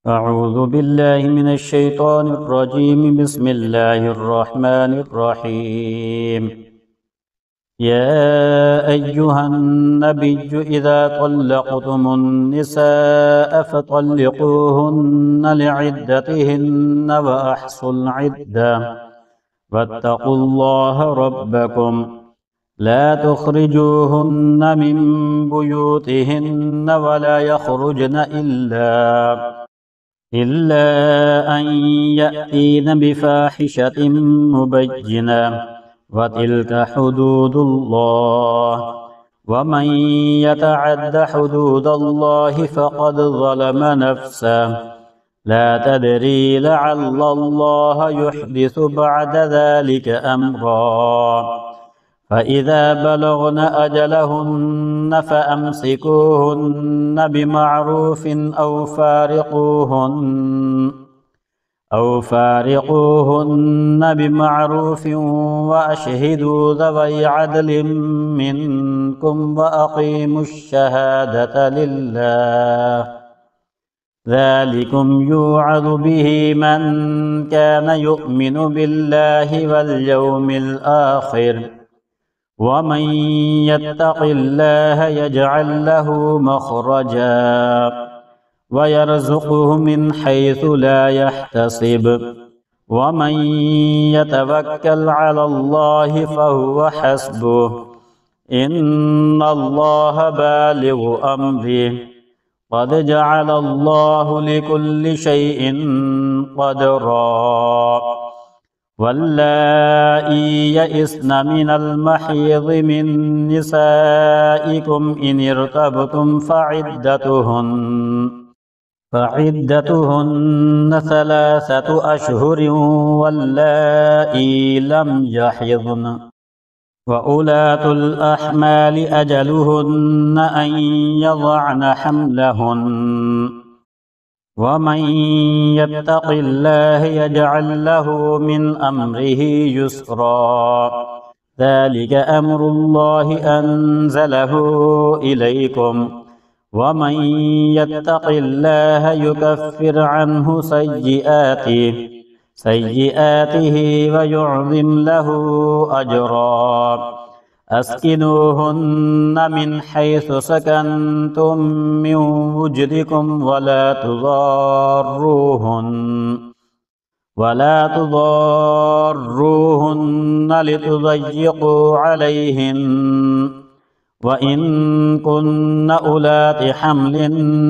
أعوذ بالله من الشيطان الرجيم. بسم الله الرحمن الرحيم. يا أيها النبي إذا طلقتم النساء فطلقوهن لعدتهن وأحصوا العدة واتقوا الله ربكم لا تخرجوهن من بيوتهن ولا يخرجن إلا أن يأتين بفاحشة مبينة وتلك حدود الله ومن يتعد حدود الله فقد ظلم نفسه لا تدري لعل الله يحدث بعد ذلك أمرا فإذا بلغن أجلهن فأمسكوهن بمعروف أو فارقوهن بمعروف وأشهدوا ذوي عدل منكم وأقيموا الشهادة لله ذلكم يوعظ به من كان يؤمن بالله واليوم الآخر ومن يتق الله يجعل له مخرجا ويرزقه من حيث لا يحتسب ومن يتوكل على الله فهو حسبه إن الله بالغ أمره قد جعل الله لكل شيء قدرا واللائي يئسن من المحيض من نسائكم إن ارتبتم فعدتهن 3 أشهر واللائي لم يحضن وأولاة الأحمال أجلهن أن يضعن حملهن ومن يتق الله يجعل له من أمره يسرا ذلك أمر الله أنزله إليكم ومن يتق الله يكفر عنه سيئاته ويعظم له أجرا أسكنوهن من حيث سكنتم من وجدكم ولا تضاروهن لتضيقوا عليهن وإن كن أولات حمل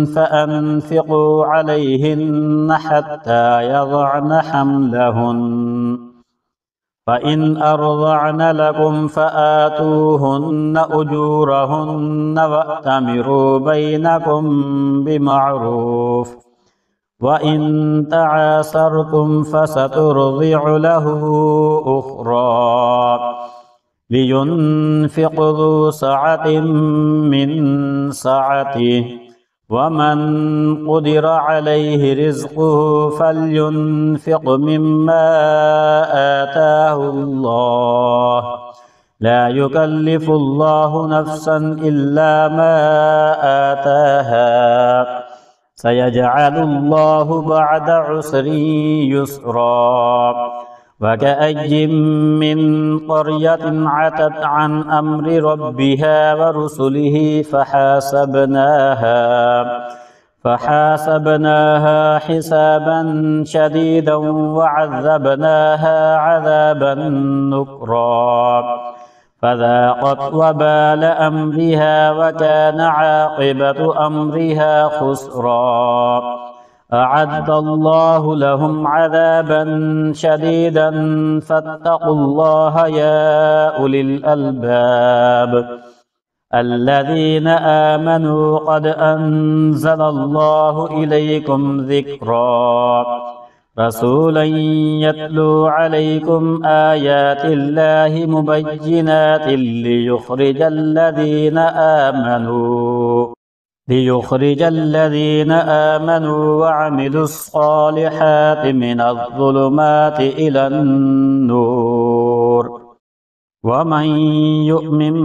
فأنفقوا عليهن حتى يضعن حملهن فإن أرضعن لكم فآتوهن أجورهن وأتمروا بينكم بمعروف وإن تعاسرتم فسترضع له أخرى لينفق ذو سعة من سعته ومن قدر عليه رزقه فلينفق مما آتاه الله لا يكلف الله نفسا إلا ما آتاها سيجعل الله بعد عسر يسرا وكأي من قرية عتت عن أمر ربها ورسله فحاسبناها حسابا شديدا وعذبناها عذابا نكرا فذاقت وبال أمرها وكان عاقبة أمرها خسرا أعد الله لهم عذابا شديدا فاتقوا الله يا أولي الألباب الذين آمنوا قد أنزل الله إليكم ذكرا رسولا يتلو عليكم آيات الله مبينات ليخرج الذين آمنوا وعملوا الصالحات من الظلمات إلى النور ومن يؤمن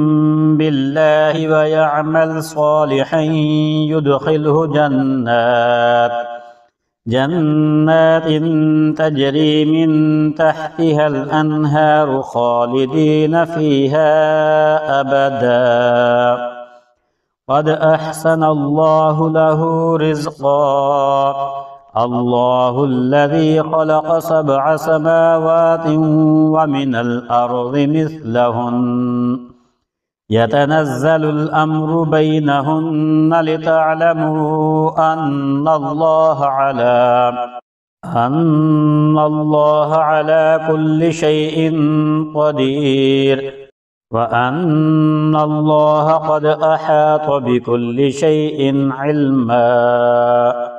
بالله ويعمل صالحا جنات تجري من تحتها الأنهار خالدين فيها أبدا قد أحسن الله له رزقا الله الذي خلق 7 سماوات ومن الأرض مثلهن يتنزل الأمر بينهن لتعلموا أن الله على كل شيء قدير وأن الله قد أحاط بكل شيء علما